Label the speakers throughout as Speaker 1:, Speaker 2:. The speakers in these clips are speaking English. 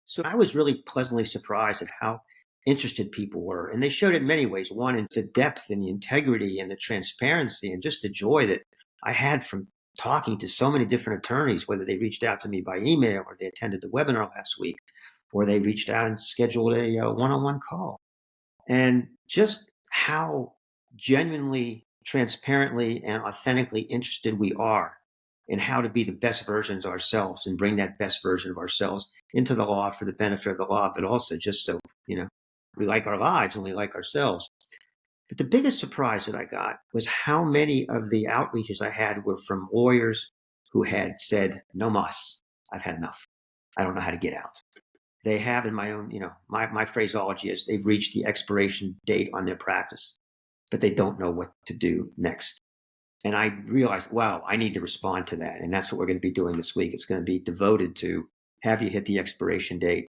Speaker 1: So I was really pleasantly surprised at how interested people were. And they showed it in many ways. One, in the depth and the integrity and the transparency and just the joy that I had from talking to so many different attorneys, whether they reached out to me by email or they attended the webinar last week, or they reached out and scheduled a one-on-one call. And just how genuinely, transparently, and authentically interested we are in how to be the best versions of ourselves and bring that best version of ourselves into the law for the benefit of the law, but also just so, we like our lives and we like ourselves. But the biggest surprise that I got was how many of the outreaches I had were from lawyers who had said, no mas, I've had enough. I don't know how to get out. They have, in my own, my phraseology is they've reached the expiration date on their practice, but they don't know what to do next. And I realized, wow, I need to respond to that. And that's what we're going to be doing this week. It's going to be devoted to, have you hit the expiration date?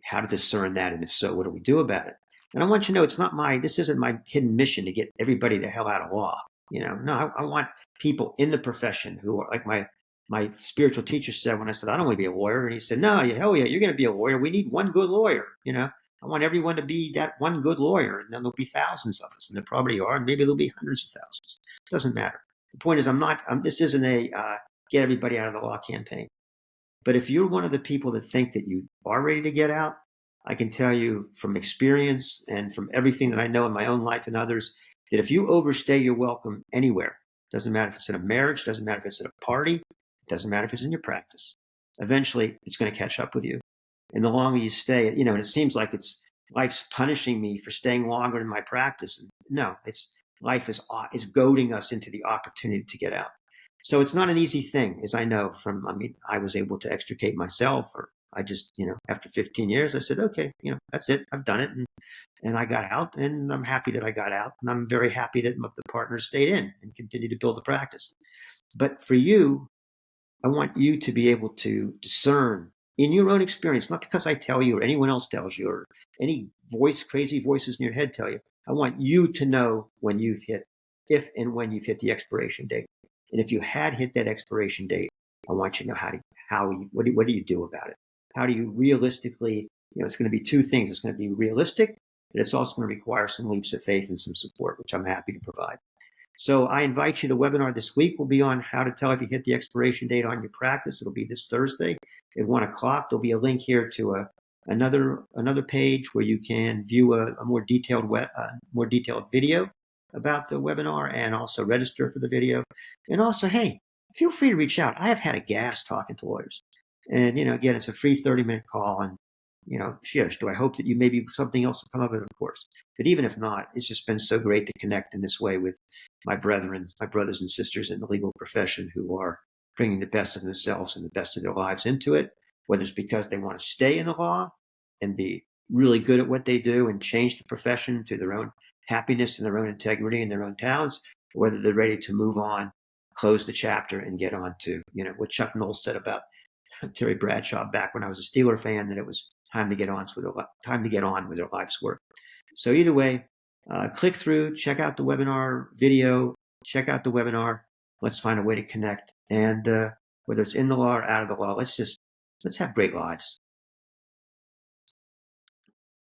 Speaker 1: How to discern that? And if so, what do we do about it? And I want you to know, this isn't my hidden mission to get everybody the hell out of law. No, I want people in the profession who are like my spiritual teacher said when I said, I don't want to be a lawyer. And he said, no, hell yeah, you're going to be a lawyer. We need one good lawyer. I want everyone to be that one good lawyer. And then there'll be thousands of us. And there probably are. And maybe there'll be hundreds of thousands. It doesn't matter. The point is, this isn't a get everybody out of the law campaign. But if you're one of the people that think that you are ready to get out, I can tell you from experience and from everything that I know in my own life and others, that if you overstay your welcome anywhere, doesn't matter if it's in a marriage, doesn't matter if it's at a party, it doesn't matter if it's in your practice, eventually it's going to catch up with you. And the longer you stay, and it seems like life's punishing me for staying longer in my practice. No, life is goading us into the opportunity to get out. So it's not an easy thing, as I know I was able to extricate myself, or I just, after 15 years, I said, okay, that's it. I've done it. And I got out, and I'm happy that I got out. And I'm very happy that the partners stayed in and continued to build the practice. But for you, I want you to be able to discern in your own experience, not because I tell you or anyone else tells you or any crazy voices in your head tell you. I want you to know when you've hit, if and when you've hit the expiration date. And if you had hit that expiration date, I want you to know what do you do about it? How do you realistically, it's going to be two things. It's going to be realistic, but it's also going to require some leaps of faith and some support, which I'm happy to provide. So I invite you, the webinar this week will be on how to tell if you hit the expiration date on your practice. It'll be this Thursday at 1:00. There'll be a link here to another page where you can view a more detailed video about the webinar and also register for the video. And also, hey, feel free to reach out. I have had a gas talking to lawyers. And, again, it's a free 30-minute call. And, shush, do I hope that maybe something else will come of it? Of course. But even if not, it's just been so great to connect in this way with my brothers and sisters in the legal profession who are bringing the best of themselves and the best of their lives into it, whether it's because they want to stay in the law and be really good at what they do and change the profession to their own happiness and their own integrity in their own towns, or whether they're ready to move on, close the chapter, and get on to, what Chuck Knowles said about Terry Bradshaw back when I was a Steeler fan, that it was time to get on with their life's work. So either way, click through, check out the webinar video, check out the webinar. Let's find a way to connect. And whether it's in the law or out of the law, let's have great lives.